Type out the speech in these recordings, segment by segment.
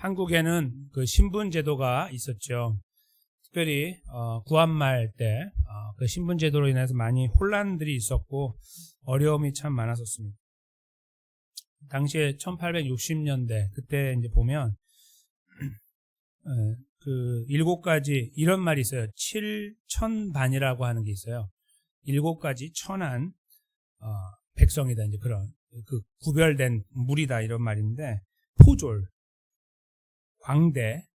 한국에는 그 신분 제도가 있었죠. 특별히 구한말 때 그 신분 제도로 인해서 많이 혼란들이 있었고 어려움이 참 많았었습니다. 당시에 1860년대 그때 이제 보면 그 7가지 이런 말이 있어요. 7천반이라고 하는 게 있어요. 7가지 천한 백성이다. 이제 그런 그 구별된 무리다 이런 말인데 포졸, 광대,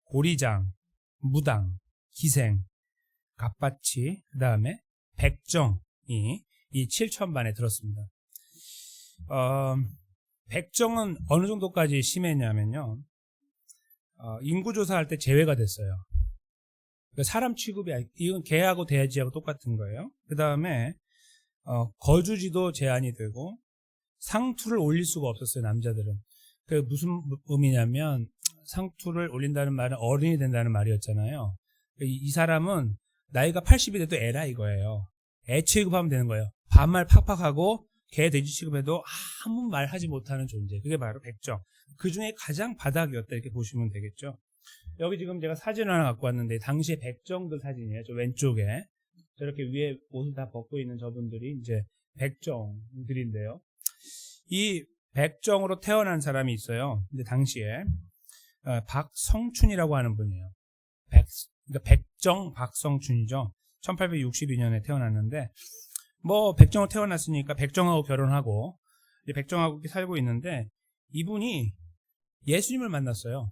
고리장, 무당, 기생, 갑바치, 그 다음에 백정이 이 7천반에 들었습니다. 백정은 어느 정도까지 심했냐면요. 인구조사할 때 제외가 됐어요. 그러니까 사람 취급이, 이건 개하고 돼지하고 똑같은 거예요. 그 다음에 거주지도 제한이 되고 상투를 올릴 수가 없었어요, 남자들은. 그 무슨 의미냐면 상투를 올린다는 말은 어른이 된다는 말이었잖아요. 이 사람은 나이가 80이 돼도 애라 이거예요. 애 취급하면 되는 거예요. 반말 팍팍하고 개 돼지 취급해도 아무 말 하지 못하는 존재. 그게 바로 백정. 그 중에 가장 바닥이었다 이렇게 보시면 되겠죠. 여기 지금 제가 사진을 하나 갖고 왔는데 당시에 백정들 사진이에요. 저 왼쪽에 저렇게 위에 옷을 다 벗고 있는 저분들이 이제 백정들인데요. 이 백정으로 태어난 사람이 있어요. 근데 당시에 박성춘이라고 하는 분이에요. 그러니까 백정 박성춘이죠. 1862년에 태어났는데 뭐 백정으로 태어났으니까 백정하고 결혼하고 이제 백정하고 이렇게 살고 있는데 이분이 예수님을 만났어요.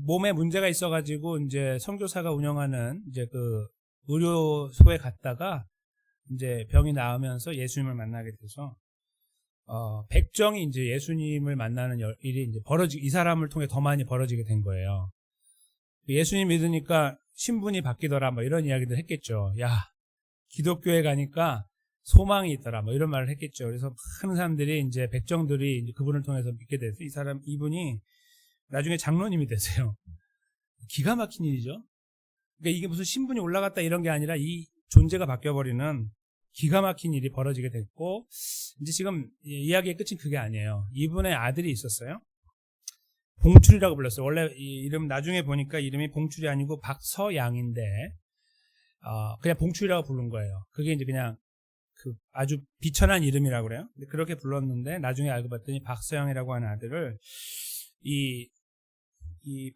몸에 문제가 있어가지고 이제 선교사가 운영하는 이제 그 의료소에 갔다가 이제 병이 나으면서 예수님을 만나게 돼서 백정이 이제 예수님을 만나는 일이 이제 이 사람을 통해 더 많이 벌어지게 된 거예요. 예수님 믿으니까 신분이 바뀌더라 뭐 이런 이야기들 했겠죠. 야, 기독교에 가니까 소망이 있더라 뭐 이런 말을 했겠죠. 그래서 많은 사람들이 이제 백정들이 이제 그분을 통해서 믿게 돼서 이분이 나중에 장로님이 되세요. 기가 막힌 일이죠. 그러니까 이게 무슨 신분이 올라갔다 이런 게 아니라 이 존재가 바뀌어버리는 기가 막힌 일이 벌어지게 됐고, 이제 지금 이야기의 끝은 그게 아니에요. 이분의 아들이 있었어요. 봉출이라고 불렀어요. 원래 이 이름 나중에 보니까 이름이 봉출이 아니고 박서양인데, 그냥 봉출이라고 부른 거예요. 그게 이제 그냥 그 아주 비천한 이름이라고 그래요. 근데 그렇게 불렀는데 나중에 알고 봤더니 박서양이라고 하는 아들을 이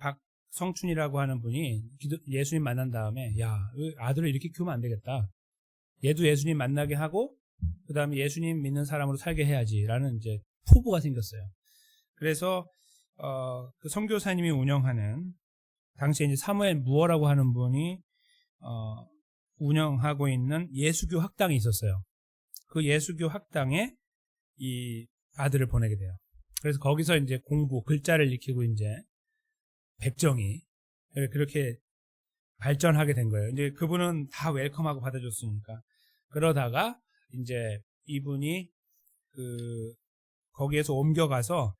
박성춘이라고 하는 분이 예수님 만난 다음에 야, 아들을 이렇게 키우면 안 되겠다. 얘도 예수님 만나게 하고 그 다음에 예수님 믿는 사람으로 살게 해야지라는 이제 포부가 생겼어요. 그래서 그 선교사님이 운영하는 당시에 이제 사무엘 무어라고 하는 분이 운영하고 있는 예수교 학당이 있었어요. 그 예수교 학당에 이 아들을 보내게 돼요. 그래서 거기서 이제 글자를 익히고 이제 백정이 그렇게 발전하게 된 거예요. 이제 그분은 다 웰컴하고 받아줬으니까. 그러다가 이제 이분이 거기에서 옮겨가서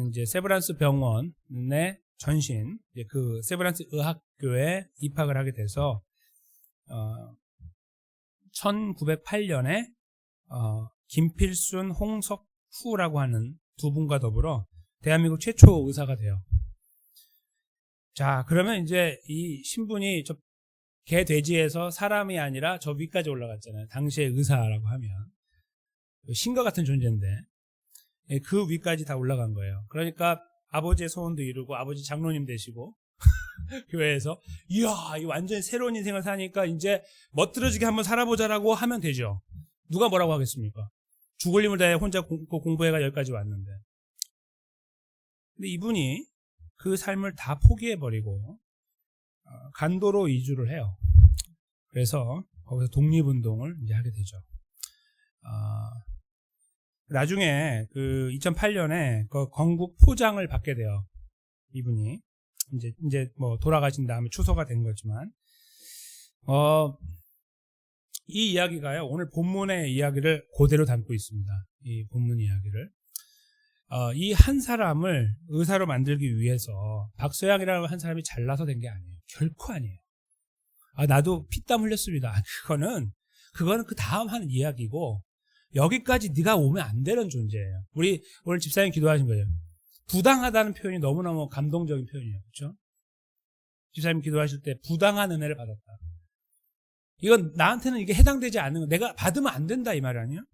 이제 세브란스 병원의 전신, 그 세브란스 의학교에 입학을 하게 돼서 1908년에 김필순, 홍석후라고 하는 두 분과 더불어 대한민국 최초 의사가 돼요. 자, 그러면 이제 이 신분이 저 개 돼지에서 사람이 아니라 저 위까지 올라갔잖아요. 당시의 의사라고 하면 신과 같은 존재인데 그 위까지 다 올라간 거예요. 그러니까 아버지의 소원도 이루고 아버지 장로님 되시고 교회에서 이야, 이 완전히 새로운 인생을 사니까 이제 멋들어지게 한번 살아보자라고 하면 되죠. 누가 뭐라고 하겠습니까? 죽을 힘을 다해 혼자 공부해가 여기까지 왔는데. 근데 이분이 그 삶을 다 포기해버리고 간도로 이주를 해요. 그래서 거기서 독립운동을 이제 하게 되죠. 나중에 그 2008년에 그 건국 포장을 받게 돼요. 이분이 이제 뭐 돌아가신 다음에 추서가 된 거지만 이 이야기가요, 오늘 본문의 이야기를 그대로 담고 있습니다. 이 본문 이야기를. 이 한 사람을 의사로 만들기 위해서 박서양이라는 한 사람이 잘나서 된 게 아니에요. 결코 아니에요. 나도 피땀 흘렸습니다. 그거는 그 다음 하는 이야기고, 여기까지 네가 오면 안 되는 존재예요. 우리 오늘 집사님 기도하신 거예요. 부당하다는 표현이 너무너무 감동적인 표현이에요. 그렇죠? 집사님 기도하실 때 부당한 은혜를 받았다. 이건 나한테는 이게 해당되지 않는 거, 내가 받으면 안 된다 이 말 아니에요?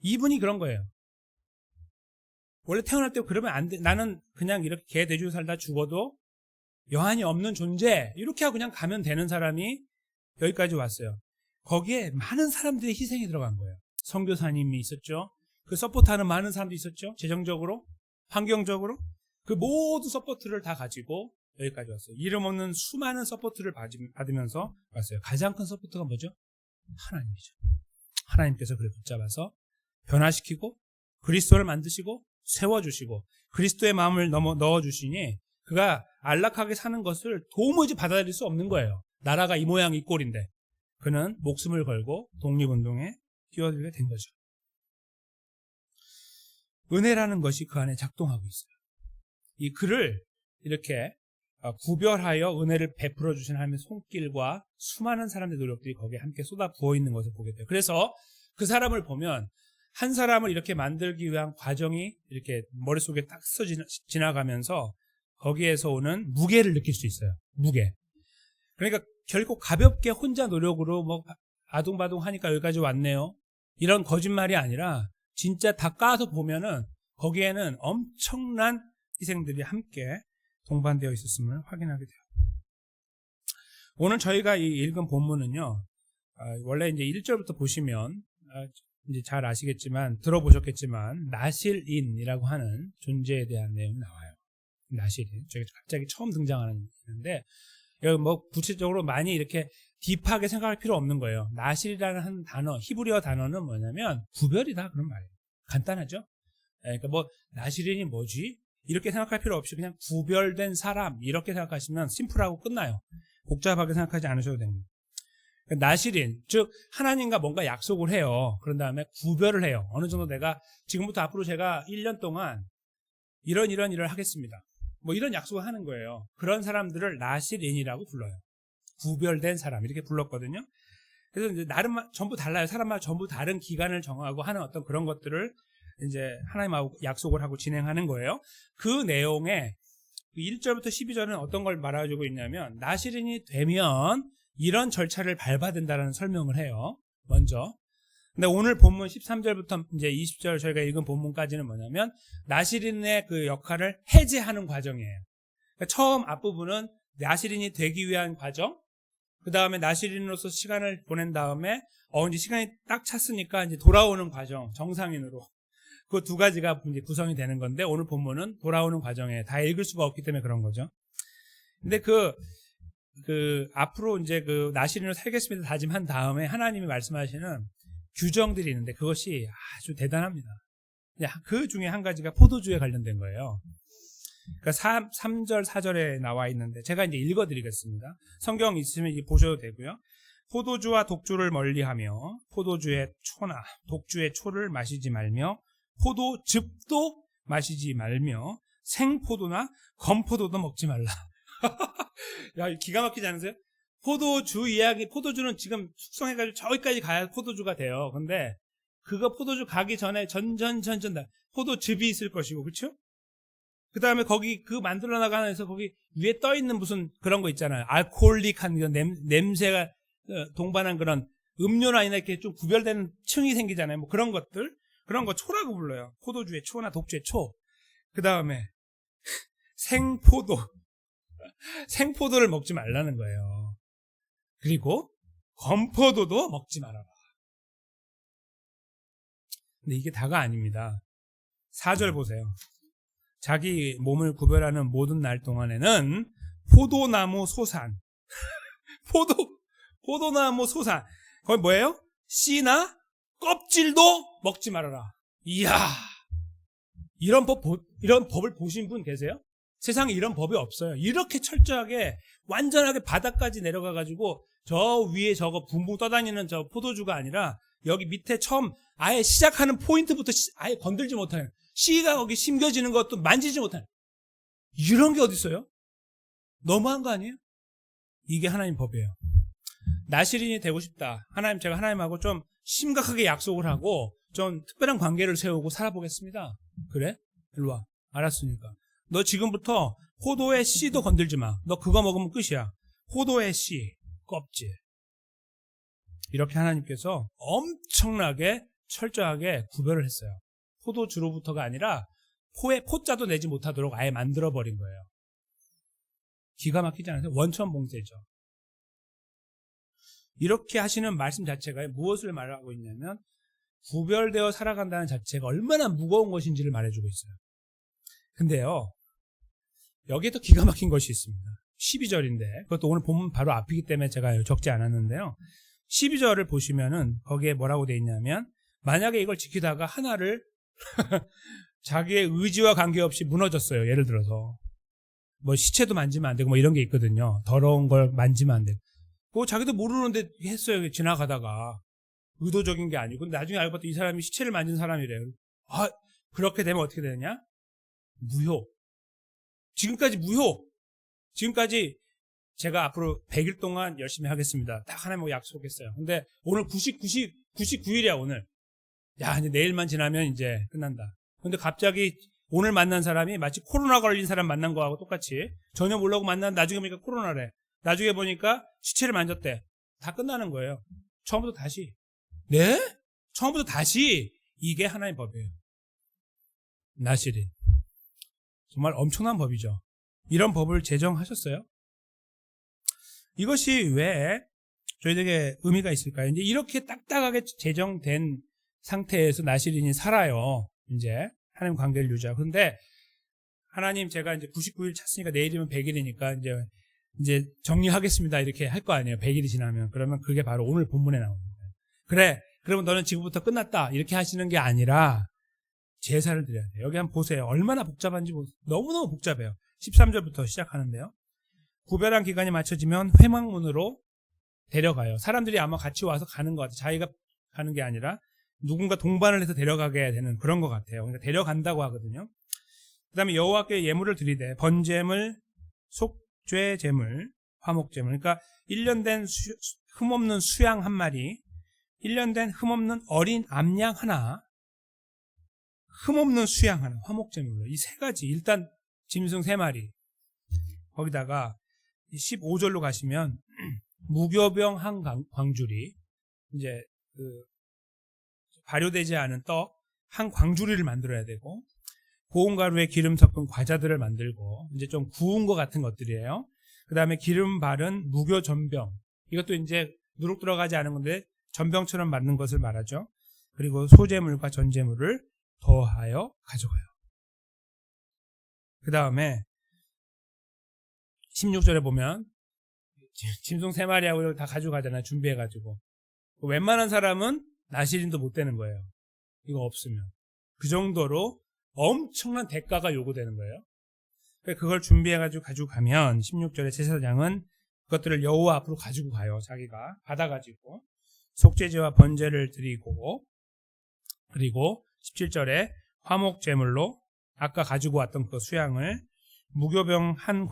이분이 그런 거예요. 원래 태어날 때 그러면 안 돼. 나는 그냥 이렇게 개 돼지로 살다 죽어도 여한이 없는 존재, 이렇게 하고 그냥 가면 되는 사람이 여기까지 왔어요. 거기에 많은 사람들의 희생이 들어간 거예요. 선교사님이 있었죠. 그 서포트하는 많은 사람들이 있었죠. 재정적으로, 환경적으로. 그 모든 서포트를 다 가지고 여기까지 왔어요. 이름 없는 수많은 서포트를 받으면서 왔어요. 가장 큰 서포트가 뭐죠? 하나님이죠. 하나님께서 그를 붙잡아서 변화시키고 그리스도를 만드시고 세워주시고 그리스도의 마음을 넣어주시니 그가 안락하게 사는 것을 도무지 받아들일 수 없는 거예요. 나라가 이 모양 이 꼴인데 그는 목숨을 걸고 독립운동에 뛰어들게 된 거죠. 은혜라는 것이 그 안에 작동하고 있어요. 이 그를 이렇게 구별하여 은혜를 베풀어 주신 하나님의 손길과 수많은 사람들의 노력들이 거기에 함께 쏟아 부어 있는 것을 보게 돼요. 그래서 그 사람을 보면 한 사람을 이렇게 만들기 위한 과정이 이렇게 머릿속에 딱 스쳐 지나가면서 거기에서 오는 무게를 느낄 수 있어요. 무게. 그러니까 결국 가볍게 혼자 노력으로 뭐 아둥바둥 하니까 여기까지 왔네요. 이런 거짓말이 아니라 진짜 다 까서 보면은 거기에는 엄청난 희생들이 함께 동반되어 있었음을 확인하게 돼요. 오늘 저희가 이 읽은 본문은요, 원래 이제 1절부터 보시면 이제 잘 아시겠지만 들어보셨겠지만 나실인이라고 하는 존재에 대한 내용이 나와요. 나실인. 저기 갑자기 처음 등장하는데 여기 뭐 구체적으로 많이 이렇게 딥하게 생각할 필요 없는 거예요. 나실이라는 한 단어, 히브리어 단어는 뭐냐면 구별이다 그런 말이에요. 간단하죠? 그러니까 뭐 나실인이 뭐지? 이렇게 생각할 필요 없이 그냥 구별된 사람 이렇게 생각하시면 심플하고 끝나요. 복잡하게 생각하지 않으셔도 됩니다. 나실인, 즉 하나님과 뭔가 약속을 해요. 그런 다음에 구별을 해요. 어느 정도 내가 지금부터 앞으로 제가 1년 동안 이런 일을 하겠습니다. 뭐 이런 약속을 하는 거예요. 그런 사람들을 나실인이라고 불러요. 구별된 사람 이렇게 불렀거든요. 그래서 이제 나름 전부 달라요. 사람마다 전부 다른 기간을 정하고 하는 어떤 그런 것들을 이제 하나님하고 약속을 하고 진행하는 거예요. 그 내용에 1절부터 12절은 어떤 걸 말해주고 있냐면 나실인이 되면 이런 절차를 밟아야 된다는 설명을 해요. 먼저. 근데 오늘 본문 13절부터 이제 20절 저희가 읽은 본문까지는 뭐냐면 나실인의 그 역할을 해제하는 과정이에요. 그러니까 처음 앞부분은 나실인이 되기 위한 과정, 그 다음에 나실인으로서 시간을 보낸 다음에 이제 시간이 딱 찼으니까 이제 돌아오는 과정, 정상인으로. 그 두 가지가 이제 구성이 되는 건데 오늘 본문은 돌아오는 과정에 다 읽을 수가 없기 때문에 그런 거죠. 근데 앞으로 이제 그 나실인으로 살겠습니다 다짐한 다음에 하나님이 말씀하시는 규정들이 있는데 그것이 아주 대단합니다. 그 중에 한 가지가 포도주에 관련된 거예요. 그러니까 3절, 4절에 나와 있는데 제가 이제 읽어드리겠습니다. 성경 있으면 보셔도 되고요. 포도주와 독주를 멀리하며 포도주의 초나 독주의 초를 마시지 말며 포도즙도 마시지 말며 생포도나 건포도도 먹지 말라. 야, 기가 막히지 않으세요? 포도주 이야기, 포도주는 지금 숙성해가지고 저기까지 가야 포도주가 돼요. 근데 그거 포도주 가기 전에 포도즙이 있을 것이고, 그렇죠? 그 다음에 거기 그 만들어 나가는 데서 거기 위에 떠 있는 무슨 그런 거 있잖아요. 알코올릭한 그런 냄새가 동반한 그런 음료나 이렇게 좀 구별되는 층이 생기잖아요. 뭐 그런 것들. 그런 거 초라고 불러요. 포도주의 초나 독주의 초. 그 다음에 생포도를 먹지 말라는 거예요. 그리고 건포도도 먹지 말아라. 근데 이게 다가 아닙니다. 4절 보세요. 자기 몸을 구별하는 모든 날 동안에는 포도나무 소산 포도나무 소산 거기 뭐예요? 씨나 껍질도 먹지 말아라. 이야, 이런 법을 보신 분 계세요? 세상에 이런 법이 없어요. 이렇게 철저하게 완전하게 바닥까지 내려가가지고 저 위에 저거 붕붕 떠다니는 저 포도주가 아니라 여기 밑에 처음 아예 시작하는 포인트부터 아예 건들지 못하는 씨가 거기 심겨지는 것도 만지지 못하는 이런 게 어디 있어요? 너무한 거 아니에요? 이게 하나님 법이에요. 나실인이 되고 싶다. 제가 하나님하고 좀 심각하게 약속을 하고 좀 특별한 관계를 세우고 살아보겠습니다. 그래? 일로 와. 알았으니까. 너 지금부터 포도의 씨도 건들지 마. 너 그거 먹으면 끝이야. 포도의 씨, 껍질. 이렇게 하나님께서 엄청나게 철저하게 구별을 했어요. 포도주로부터가 아니라 포자도 내지 못하도록 아예 만들어버린 거예요. 기가 막히지 않으세요? 원천봉쇄죠. 이렇게 하시는 말씀 자체가 무엇을 말하고 있냐면 구별되어 살아간다는 자체가 얼마나 무거운 것인지를 말해주고 있어요. 근데요, 여기에 또 기가 막힌 것이 있습니다. 12절인데 그것도 오늘 본문 바로 앞이기 때문에 제가 적지 않았는데요. 12절을 보시면은 거기에 뭐라고 돼 있냐면 만약에 이걸 지키다가 하나를 자기의 의지와 관계없이 무너졌어요. 예를 들어서 뭐 시체도 만지면 안 되고 뭐 이런 게 있거든요. 더러운 걸 만지면 안 되고 그거 자기도 모르는데 했어요. 지나가다가 의도적인 게 아니고 나중에 알고 봤더니 이 사람이 시체를 만진 사람이래요. 아, 그렇게 되면 어떻게 되느냐? 무효. 지금까지 무효. 지금까지 제가 앞으로 100일 동안 열심히 하겠습니다. 딱 하나님 약속했어요. 근데 오늘 99일이야 오늘. 야, 이제 내일만 지나면 이제 끝난다. 근데 갑자기 오늘 만난 사람이 마치 코로나 걸린 사람 만난 거하고 똑같이 전혀 모르고 만난 나중에 보니까 코로나래. 나중에 보니까 시체를 만졌대. 다 끝나는 거예요. 처음부터 다시. 네? 처음부터 다시. 이게 하나의 법이에요. 나시린. 정말 엄청난 법이죠. 이런 법을 제정하셨어요. 이것이 왜 저희들에게 의미가 있을까요? 이제 이렇게 딱딱하게 제정된 상태에서 나시린이 살아요. 이제 하나님 관계를 유지하고. 근데 하나님 제가 이제 99일 찼으니까 내일이면 100일이니까 이제 정리하겠습니다. 이렇게 할 거 아니에요. 100일이 지나면. 그러면 그게 바로 오늘 본문에 나옵니다. 그래. 그러면 너는 지금부터 끝났다. 이렇게 하시는 게 아니라 제사를 드려야 돼요. 여기 한번 보세요. 얼마나 복잡한지 너무너무 복잡해요. 13절부터 시작하는데요. 구별한 기간이 맞춰지면 회막문으로 데려가요. 사람들이 아마 같이 와서 가는 것 같아요. 자기가 가는 게 아니라 누군가 동반을 해서 데려가게 되는 그런 것 같아요. 그러니까 데려간다고 하거든요. 그 다음에 여호와께 예물을 드리되 번제물, 속죄제물, 화목제물. 그러니까 1년 된 흠없는 수양 한 마리, 1년 된 흠없는 어린 암양 하나, 흠없는 수양 하나, 화목제물로 이 세 가지. 일단 짐승 3마리. 거기다가 15절로 가시면 무교병 한 광주리, 이제 발효되지 않은 떡 한 광주리를 만들어야 되고 고운 가루에 기름 섞은 과자들을 만들고 이제 좀 구운 것 같은 것들이에요. 그 다음에 기름 바른 무교 전병, 이것도 이제 누룩 들어가지 않은 건데 전병처럼 만든 것을 말하죠. 그리고 소제물과 전제물을 더하여 가져가요. 그 다음에 16절에 보면 짐승 3마리하고 이걸 다 가져가잖아요. 준비해가지고. 웬만한 사람은 나시린도 못 되는 거예요. 이거 없으면. 그 정도로 엄청난 대가가 요구되는 거예요. 그걸 준비해가지고 가지고 가면 16절에 제사장은 그것들을 여호와 앞으로 가지고 가요. 자기가 받아가지고 속죄제와 번제를 드리고, 그리고 17절에 화목제물로 아까 가지고 왔던 그 수양을 무교병 한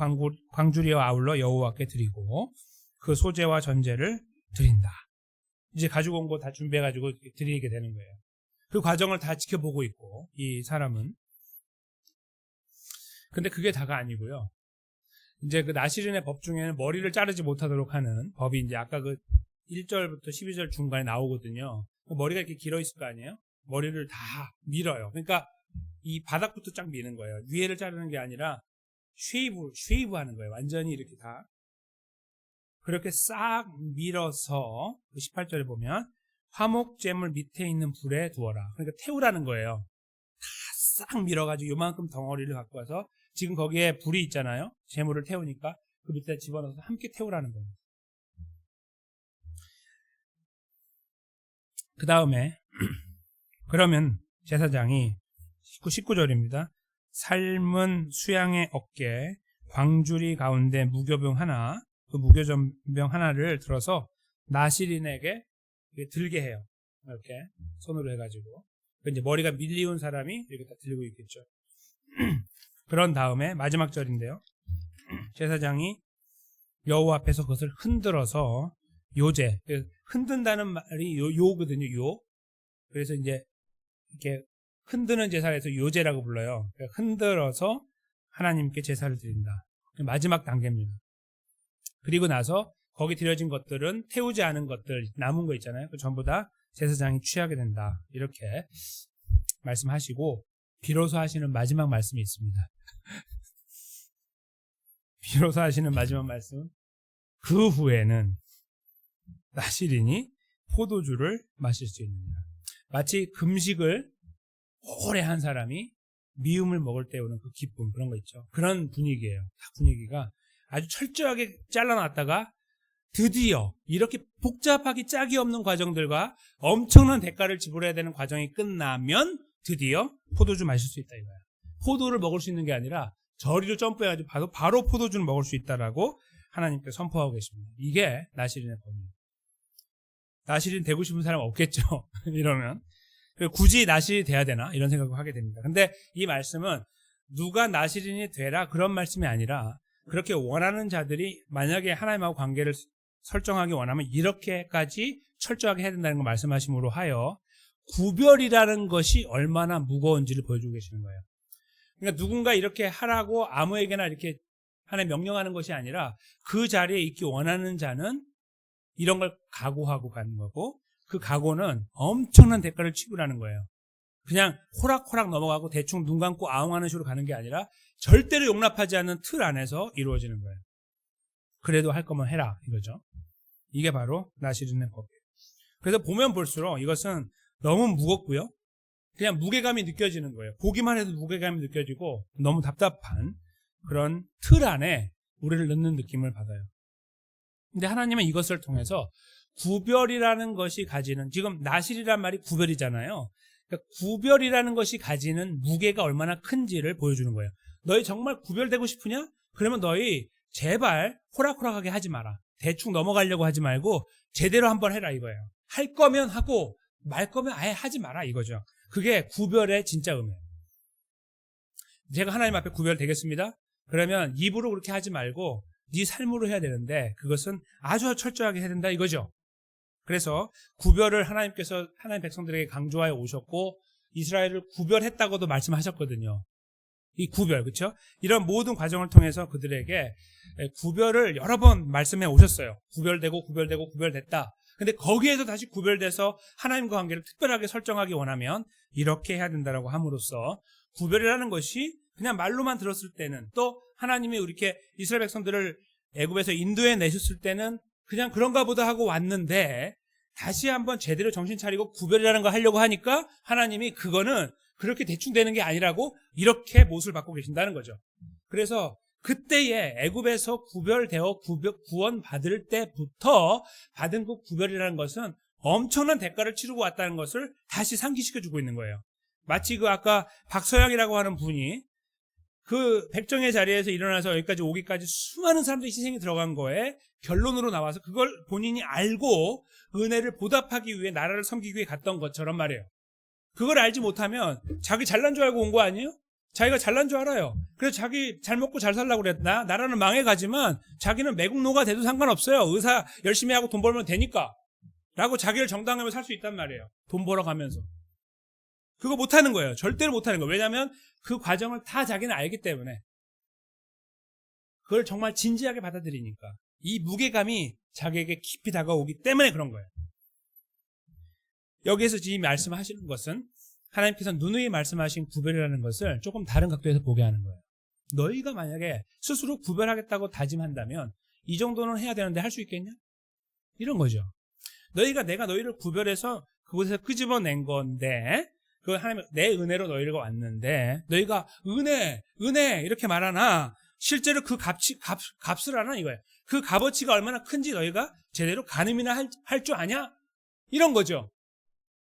광주리와 아울러 여호와께 드리고 그 소제와 전제를 드린다. 이제 가지고 온 거 다 준비해가지고 드리게 되는 거예요. 그 과정을 다 지켜보고 있고 이 사람은. 근데 그게 다가 아니고요. 이제 그 나시린의 법 중에는 머리를 자르지 못하도록 하는 법이 이제 아까 그 1절부터 12절 중간에 나오거든요. 머리가 이렇게 길어 있을 거 아니에요? 머리를 다 밀어요. 그러니까 이 바닥부터 쫙 미는 거예요. 위에를 자르는 게 아니라 쉐이브 하는 거예요. 완전히 이렇게 다. 그렇게 싹 밀어서 18절에 보면 화목제물 밑에 있는 불에 두어라. 그러니까 태우라는 거예요. 다 싹 밀어가지고 요만큼 덩어리를 갖고 와서 지금 거기에 불이 있잖아요. 제물을 태우니까 그 밑에 집어넣어서 함께 태우라는 겁니다. 그 다음에 그러면 제사장이 19절입니다. 삶은 수양의 어깨, 광주리 가운데 무교병 하나, 그 무교전병 하나를 들어서 나시린에게 들게 해요. 이렇게 손으로 해가지고. 이제 머리가 밀리운 사람이 이렇게 다 들고 있겠죠. 그런 다음에 마지막 절인데요. 제사장이 여호와 앞에서 그것을 흔들어서 요제, 흔든다는 말이 요거든요. 요. 그래서 이제 이렇게 흔드는 제사에서 요제라고 불러요. 그러니까 흔들어서 하나님께 제사를 드린다. 마지막 단계입니다. 그리고 나서 거기 드려진 것들은 태우지 않은 것들, 남은 거 있잖아요. 그 전부 다 제사장이 취하게 된다. 이렇게 말씀하시고 비로소 하시는 마지막 말씀이 있습니다. 비로소 하시는 마지막 말씀. 그 후에는 나시린이 포도주를 마실 수 있느니라. 마치 금식을 오래 한 사람이 미음을 먹을 때 오는 그 기쁨, 그런 거 있죠. 그런 분위기예요. 딱 분위기가 아주 철저하게 잘라놨다가 드디어 이렇게 복잡하게 짝이 없는 과정들과 엄청난 대가를 지불해야 되는 과정이 끝나면 드디어 포도주 마실 수 있다 이거야. 포도를 먹을 수 있는 게 아니라 저리로 점프해가지고 바로 포도주를 먹을 수 있다라고 하나님께 선포하고 계십니다. 이게 나시린의 법입니다. 나시린 되고 싶은 사람 없겠죠. 이러면 굳이 나시린이 돼야 되나 이런 생각을 하게 됩니다. 근데 이 말씀은 누가 나시린이 되라 그런 말씀이 아니라 그렇게 원하는 자들이 만약에 하나님하고 관계를 설정하기 원하면 이렇게까지 철저하게 해야 된다는 걸 말씀하심으로 하여 구별이라는 것이 얼마나 무거운지를 보여주고 계시는 거예요. 그러니까 누군가 이렇게 하라고 아무에게나 이렇게 하나님 명령하는 것이 아니라 그 자리에 있기 원하는 자는 이런 걸 각오하고 가는 거고 그 각오는 엄청난 대가를 치르라는 거예요. 그냥 호락호락 넘어가고 대충 눈 감고 아웅하는 식으로 가는 게 아니라 절대로 용납하지 않는 틀 안에서 이루어지는 거예요. 그래도 할 거면 해라 이거죠. 이게 바로 나시린의 법이에요. 그래서 보면 볼수록 이것은 너무 무겁고요. 그냥 무게감이 느껴지는 거예요. 보기만 해도 무게감이 느껴지고 너무 답답한 그런 틀 안에 우리를 넣는 느낌을 받아요. 근데 하나님은 이것을 통해서 구별이라는 것이 가지는, 지금 나실이란 말이 구별이잖아요. 그러니까 구별이라는 것이 가지는 무게가 얼마나 큰지를 보여주는 거예요. 너희 정말 구별되고 싶으냐? 그러면 너희 제발 호락호락하게 하지 마라. 대충 넘어가려고 하지 말고 제대로 한번 해라 이거예요. 할 거면 하고 말 거면 아예 하지 마라 이거죠. 그게 구별의 진짜 의미예요. 제가 하나님 앞에 구별되겠습니다. 그러면 입으로 그렇게 하지 말고 네 삶으로 해야 되는데 그것은 아주 철저하게 해야 된다 이거죠. 그래서 구별을 하나님께서 하나님 백성들에게 강조하여 오셨고 이스라엘을 구별했다고도 말씀하셨거든요. 이 구별, 그렇죠? 이런 모든 과정을 통해서 그들에게 구별을 여러 번 말씀해 오셨어요. 구별됐다. 근데 거기에서 다시 구별돼서 하나님과 관계를 특별하게 설정하기 원하면 이렇게 해야 된다라고 함으로써 구별이라는 것이 그냥 말로만 들었을 때는, 또 하나님이 이렇게 이스라엘 백성들을 애굽에서 인도해 내셨을 때는 그냥 그런가 보다 하고 왔는데 다시 한번 제대로 정신 차리고 구별이라는 걸 하려고 하니까 하나님이 그거는 그렇게 대충 되는 게 아니라고 이렇게 못을 받고 계신다는 거죠. 그래서 그때에 애굽에서 구원받을 때부터 받은 그 구별이라는 것은 엄청난 대가를 치르고 왔다는 것을 다시 상기시켜주고 있는 거예요. 마치 그 아까 박서영이라고 하는 분이 그 백정의 자리에서 일어나서 여기까지 오기까지 수많은 사람들의 희생이 들어간 거에 결론으로 나와서 그걸 본인이 알고 은혜를 보답하기 위해 나라를 섬기기 위해 갔던 것처럼 말이에요. 그걸 알지 못하면 자기 잘난 줄 알고 온 거 아니에요? 자기가 잘난 줄 알아요. 그래서 자기 잘 먹고 잘 살려고 그랬나? 나라는 망해가지만 자기는 매국노가 돼도 상관없어요. 의사 열심히 하고 돈 벌면 되니까 라고 자기를 정당하며 살 수 있단 말이에요. 돈 벌어가면서. 그거 못하는 거예요. 절대로 못하는 거예요. 왜냐하면 그 과정을 다 자기는 알기 때문에. 그걸 정말 진지하게 받아들이니까. 이 무게감이 자기에게 깊이 다가오기 때문에 그런 거예요. 여기에서 지금 말씀하시는 것은 하나님께서 누누이 말씀하신 구별이라는 것을 조금 다른 각도에서 보게 하는 거예요. 너희가 만약에 스스로 구별하겠다고 다짐한다면 이 정도는 해야 되는데 할 수 있겠냐? 이런 거죠. 내가 너희를 구별해서 그곳에서 끄집어낸 건데 그 하나님 내 은혜로 너희가 왔는데 너희가 은혜 이렇게 말하나 실제로 그 값을 하나 이거예요. 그 값어치가 얼마나 큰지 너희가 제대로 가늠이나 할 줄 아냐? 이런 거죠.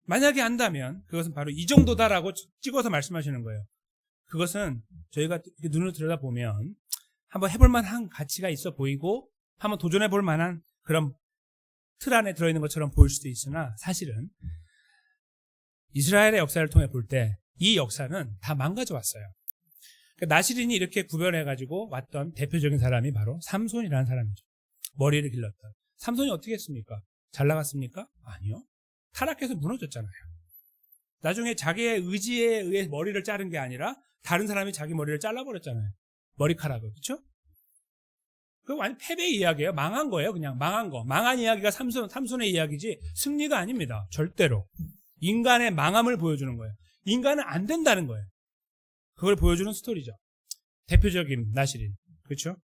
만약에 안다면 그것은 바로 이 정도다라고 찍어서 말씀하시는 거예요. 그것은 저희가 눈을 들여다보면 한번 해볼 만한 가치가 있어 보이고 한번 도전해 볼 만한 그런 틀 안에 들어있는 것처럼 보일 수도 있으나 사실은 이스라엘의 역사를 통해 볼 때 이 역사는 다 망가져 왔어요. 그러니까 나시린이 이렇게 구별해가지고 왔던 대표적인 사람이 바로 삼손이라는 사람이죠. 머리를 길렀던. 삼손이 어떻게 했습니까? 잘 나갔습니까? 아니요. 타락해서 무너졌잖아요. 나중에 자기의 의지에 의해 머리를 자른 게 아니라 다른 사람이 자기 머리를 잘라버렸잖아요. 머리카락을. 그렇죠? 그거 완전 패배 이야기예요. 망한 거예요. 그냥 망한 거. 망한 이야기가 삼손의 이야기지 승리가 아닙니다. 절대로. 인간의 망함을 보여주는 거예요. 인간은 안 된다는 거예요. 그걸 보여주는 스토리죠. 대표적인 나실인. 그렇죠?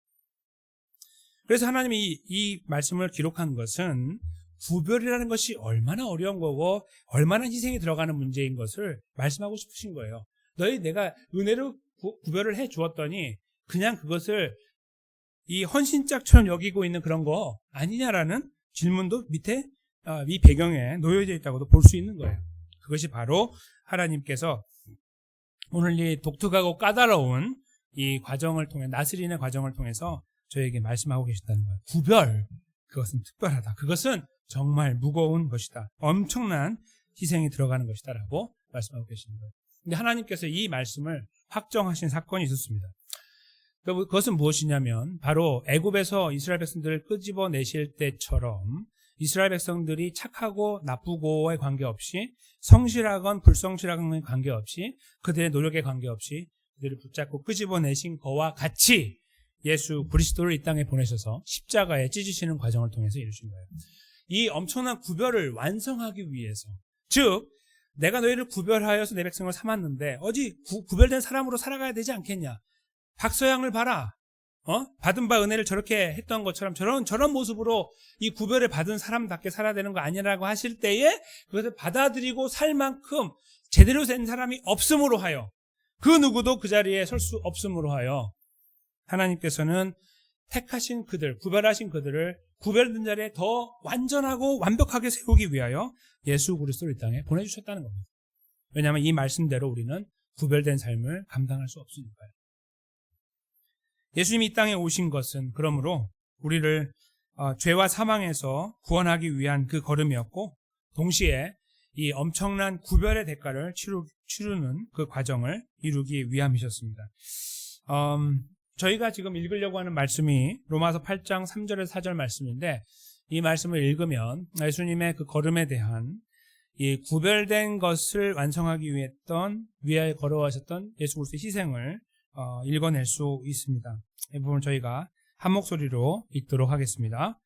그래서 하나님이 이 말씀을 기록한 것은 구별이라는 것이 얼마나 어려운 거고 얼마나 희생이 들어가는 문제인 것을 말씀하고 싶으신 거예요. 내가 은혜로 구별을 해 주었더니 그냥 그것을 이 헌신짝처럼 여기고 있는 그런 거 아니냐라는 질문도 밑에 이 배경에 놓여져 있다고도 볼 수 있는 거예요. 그것이 바로 하나님께서 오늘 이 독특하고 까다로운 이 과정을 통해 나스린의 과정을 통해서 저에게 말씀하고 계신다는 거예요. 구별, 그것은 특별하다. 그것은 정말 무거운 것이다. 엄청난 희생이 들어가는 것이다 라고 말씀하고 계시는 거예요. 근데 하나님께서 이 말씀을 확정하신 사건이 있었습니다. 그것은 무엇이냐면 바로 애굽에서 이스라엘 백성들을 끄집어내실 때처럼 이스라엘 백성들이 착하고 나쁘고에 관계없이 성실하건 불성실하건 관계없이 그들의 노력에 관계없이 그들을 붙잡고 끄집어내신 거와 같이 예수 그리스도를 이 땅에 보내셔서 십자가에 찢으시는 과정을 통해서 이루신 거예요. 이 엄청난 구별을 완성하기 위해서, 즉 내가 너희를 구별하여서 내 백성을 삼았는데 어디 구별된 사람으로 살아가야 되지 않겠냐. 박서양을 봐라. 받은 바 은혜를 저렇게 했던 것처럼 저런 모습으로 이 구별을 받은 사람답게 살아야 되는 거 아니라고 하실 때에 그것을 받아들이고 살 만큼 제대로 된 사람이 없음으로 하여 그 누구도 그 자리에 설 수 없음으로 하여 하나님께서는 택하신 그들, 구별하신 그들을 구별된 자리에 더 완전하고 완벽하게 세우기 위하여 예수 그리스도를 이 땅에 보내주셨다는 겁니다. 왜냐하면 이 말씀대로 우리는 구별된 삶을 감당할 수 없으니까요. 예수님이 이 땅에 오신 것은 그러므로 우리를 죄와 사망에서 구원하기 위한 그 걸음이었고 동시에 이 엄청난 구별의 대가를 치르는 그 과정을 이루기 위함이셨습니다. 저희가 지금 읽으려고 하는 말씀이 로마서 8장 3절에서 4절 말씀인데 이 말씀을 읽으면 예수님의 그 걸음에 대한 이 구별된 것을 완성하기 위하여 걸어가셨던 예수 그리스도의 희생을 읽어낼 수 있습니다. 이 부분 저희가 한 목소리로 읽도록 하겠습니다.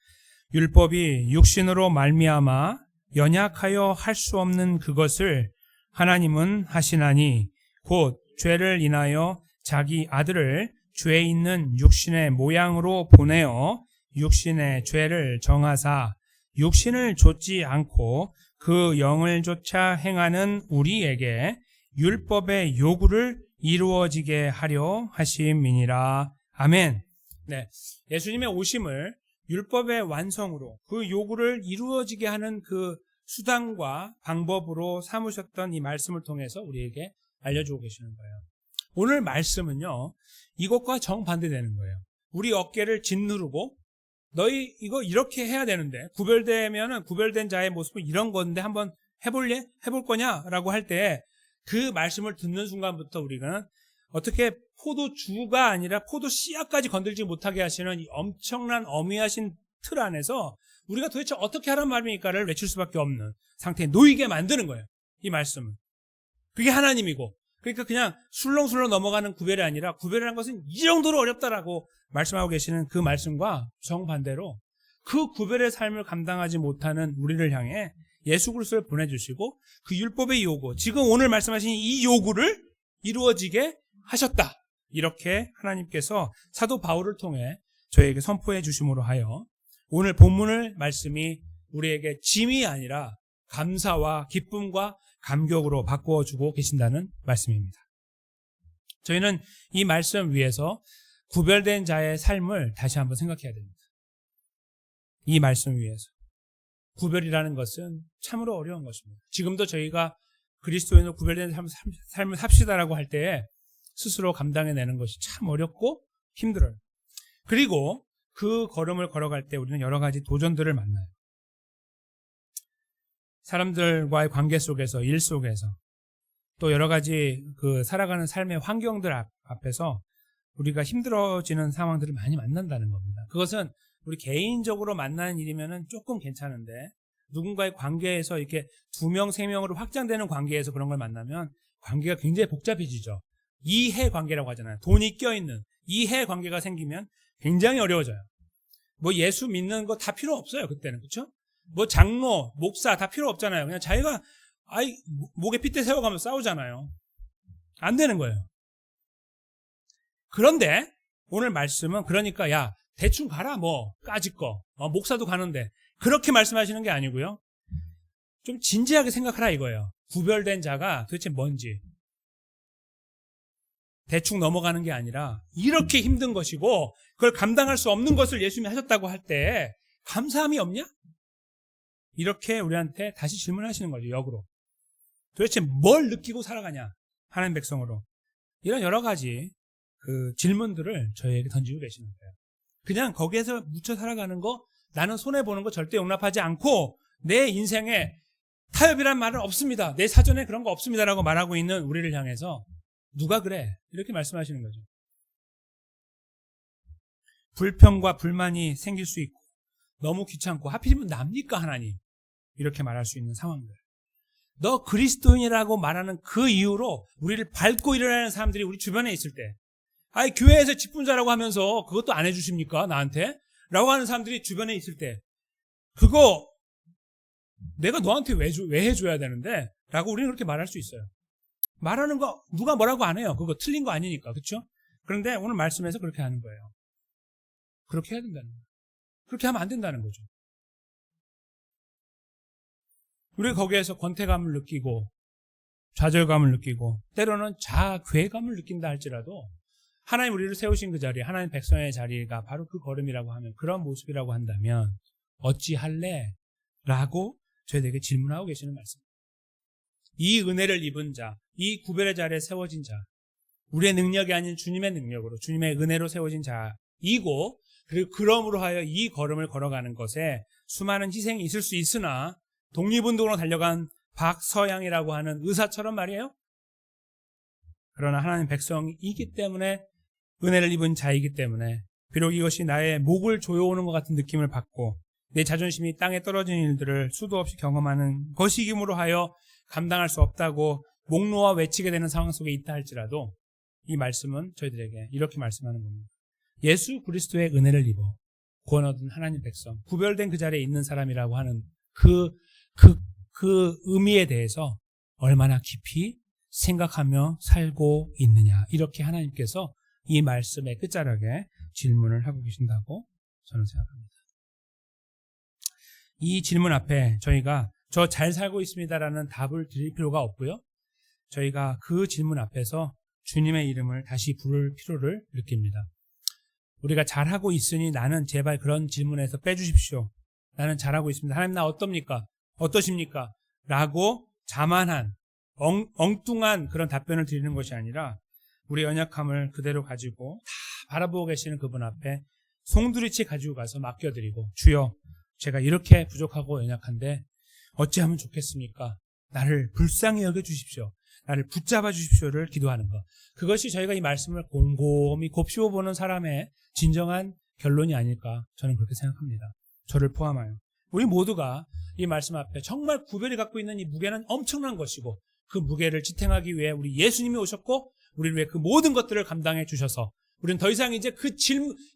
율법이 육신으로 말미암아 연약하여 할 수 없는 그것을 하나님은 하시나니 곧 죄를 인하여 자기 아들을 죄 있는 육신의 모양으로 보내어 육신의 죄를 정하사 육신을 좇지 않고 그 영을 좇아 행하는 우리에게 율법의 요구를 이루어지게 하려 하심이니라. 아멘. 네, 예수님의 오심을 율법의 완성으로 그 요구를 이루어지게 하는 그 수단과 방법으로 삼으셨던 이 말씀을 통해서 우리에게 알려주고 계시는 거예요. 오늘 말씀은요, 이것과 정반대되는 거예요. 우리 어깨를 짓누르고 너희 이거 이렇게 해야 되는데 구별되면은 구별된 자의 모습은 이런 건데 한번 해볼래? 해볼 거냐라고 할 때 그 말씀을 듣는 순간부터 우리가 어떻게 포도주가 아니라 포도 씨앗까지 건들지 못하게 하시는 이 엄청난 어미하신 틀 안에서 우리가 도대체 어떻게 하란 말입니까를 외칠 수밖에 없는 상태에 놓이게 만드는 거예요. 이 말씀은. 그게 하나님이고 그러니까 그냥 술렁술렁 넘어가는 구별이 아니라 구별이라는 것은 이 정도로 어렵다라고 말씀하고 계시는 그 말씀과 정반대로 그 구별의 삶을 감당하지 못하는 우리를 향해 예수 그리스도를 보내주시고 그 율법의 요구, 지금 오늘 말씀하신 이 요구를 이루어지게 하셨다. 이렇게 하나님께서 사도 바울을 통해 저에게 선포해 주심으로 하여 오늘 본문의 말씀이 우리에게 짐이 아니라 감사와 기쁨과 감격으로 바꾸어주고 계신다는 말씀입니다. 저희는 이 말씀 위에서 구별된 자의 삶을 다시 한번 생각해야 됩니다. 이 말씀 위에서. 구별이라는 것은 참으로 어려운 것입니다. 지금도 저희가 그리스도인으로 구별된 삶을 삽시다라고 할 때에 스스로 감당해내는 것이 참 어렵고 힘들어요. 그리고 그 걸음을 걸어갈 때 우리는 여러 가지 도전들을 만나요. 사람들과의 관계 속에서, 일 속에서, 또 여러 가지 그 살아가는 삶의 환경들 앞에서 우리가 힘들어지는 상황들을 많이 만난다는 겁니다. 그것은 우리 개인적으로 만나는 일이면은 조금 괜찮은데 누군가의 관계에서 이렇게 2명, 3명으로 확장되는 관계에서 그런 걸 만나면 관계가 굉장히 복잡해지죠. 이해 관계라고 하잖아요. 돈이 껴있는 이해 관계가 생기면 굉장히 어려워져요. 뭐 예수 믿는 거 다 필요 없어요. 그때는. 그렇죠? 뭐 장로, 목사 다 필요 없잖아요. 그냥 자기가 목에 핏대 세워가면서 싸우잖아요. 안 되는 거예요. 그런데 오늘 말씀은 그러니까 야 대충 가라 뭐 까짓 거 목사도 가는데 그렇게 말씀하시는 게 아니고요. 좀 진지하게 생각하라 이거예요. 구별된 자가 도대체 뭔지. 대충 넘어가는 게 아니라 이렇게 힘든 것이고 그걸 감당할 수 없는 것을 예수님이 하셨다고 할 때 감사함이 없냐? 이렇게 우리한테 다시 질문하시는 거죠. 역으로. 도대체 뭘 느끼고 살아가냐? 하나님 백성으로. 이런 여러 가지 그 질문들을 저희에게 던지고 계시는 거예요. 그냥 거기에서 묻혀 살아가는 거 나는 손해보는 거 절대 용납하지 않고 내 인생에 타협이란 말은 없습니다. 내 사전에 그런 거 없습니다라고 말하고 있는 우리를 향해서 누가 그래? 이렇게 말씀하시는 거죠. 불평과 불만이 생길 수 있고 너무 귀찮고 하필이면 납니까 하나님? 이렇게 말할 수 있는 상황들. 너 그리스도인이라고 말하는 그 이유로 우리를 밟고 일어나는 사람들이 우리 주변에 있을 때 교회에서 직분자라고 하면서 그것도 안 해주십니까? 나한테? 라고 하는 사람들이 주변에 있을 때 그거 내가 너한테 왜 해줘야 되는데? 라고 우리는 그렇게 말할 수 있어요. 말하는 거 누가 뭐라고 안 해요. 그거 틀린 거 아니니까. 그렇죠? 그런데 오늘 말씀에서 그렇게 하는 거예요. 그렇게 해야 된다는 거예요. 그렇게 하면 안 된다는 거죠. 우리가 거기에서 권태감을 느끼고 좌절감을 느끼고 때로는 자괴감을 느낀다 할지라도 하나님 우리를 세우신 그 자리, 하나님 백성의 자리가 바로 그 걸음이라고 하면 그런 모습이라고 한다면 어찌할래? 라고 저희에게 질문하고 계시는 말씀입니다. 이 은혜를 입은 자, 이 구별의 자리에 세워진 자, 우리의 능력이 아닌 주님의 능력으로 주님의 은혜로 세워진 자이고 그리고 그럼으로 하여 이 걸음을 걸어가는 것에 수많은 희생이 있을 수 있으나 독립운동으로 달려간 박서양이라고 하는 의사처럼 말이에요. 그러나 하나님 백성이기 때문에 은혜를 입은 자이기 때문에 비록 이것이 나의 목을 조여오는 것 같은 느낌을 받고 내 자존심이 땅에 떨어지는 일들을 수도 없이 경험하는 것이기므로 하여 감당할 수 없다고 목 놓아 외치게 되는 상황 속에 있다 할지라도 이 말씀은 저희들에게 이렇게 말씀하는 겁니다. 예수 그리스도의 은혜를 입어 구원 얻은 하나님 백성, 구별된 그 자리에 있는 사람이라고 하는 그 의미에 대해서 얼마나 깊이 생각하며 살고 있느냐. 이렇게 하나님께서 이 말씀의 끝자락에 질문을 하고 계신다고 저는 생각합니다. 이 질문 앞에 저희가 저 잘 살고 있습니다라는 답을 드릴 필요가 없고요. 저희가 그 질문 앞에서 주님의 이름을 다시 부를 필요를 느낍니다. 우리가 잘하고 있으니 나는 제발 그런 질문에서 빼주십시오. 나는 잘하고 있습니다. 하나님 나 어떻습니까? 어떠십니까? 라고 자만한 엉뚱한 그런 답변을 드리는 것이 아니라 우리 연약함을 그대로 가지고 다 바라보고 계시는 그분 앞에 송두리째 가지고 가서 맡겨드리고 주여 제가 이렇게 부족하고 연약한데 어찌하면 좋겠습니까? 나를 불쌍히 여겨주십시오. 나를 붙잡아 주십시오를 기도하는 것. 그것이 저희가 이 말씀을 곰곰이 곱씹어보는 사람의 진정한 결론이 아닐까 저는 그렇게 생각합니다. 저를 포함하여 우리 모두가 이 말씀 앞에 정말 구별이 갖고 있는 이 무게는 엄청난 것이고 그 무게를 지탱하기 위해 우리 예수님이 오셨고 우리를 위해 그 모든 것들을 감당해 주셔서 우리는 더 이상 이제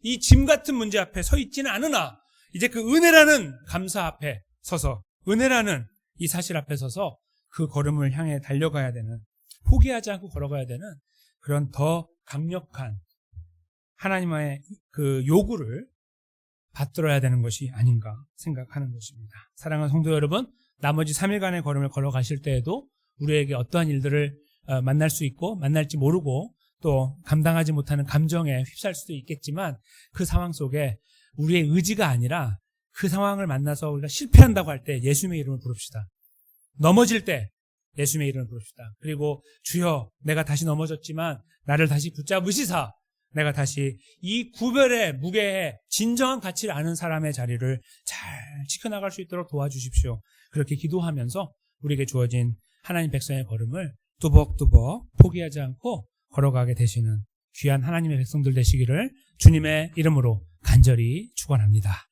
이 짐 같은 문제 앞에 서 있지는 않으나 이제 그 은혜라는 감사 앞에 서서 은혜라는 이 사실 앞에 서서 그 걸음을 향해 달려가야 되는 포기하지 않고 걸어가야 되는 그런 더 강력한 하나님의 그 요구를 받들어야 되는 것이 아닌가 생각하는 것입니다. 사랑하는 성도 여러분, 나머지 3일간의 걸음을 걸어가실 때에도 우리에게 어떠한 일들을 만날 수 있고 만날지 모르고 또 감당하지 못하는 감정에 휩싸일 수도 있겠지만 그 상황 속에 우리의 의지가 아니라 그 상황을 만나서 우리가 실패한다고 할 때 예수님의 이름을 부릅시다. 넘어질 때 예수님의 이름을 부릅시다. 그리고 주여 내가 다시 넘어졌지만 나를 다시 붙잡으시사 내가 다시 이 구별의 무게의 진정한 가치를 아는 사람의 자리를 잘 지켜나갈 수 있도록 도와주십시오. 그렇게 기도하면서 우리에게 주어진 하나님 백성의 걸음을 뚜벅뚜벅 포기하지 않고 걸어가게 되시는 귀한 하나님의 백성들 되시기를 주님의 이름으로 간절히 축원합니다.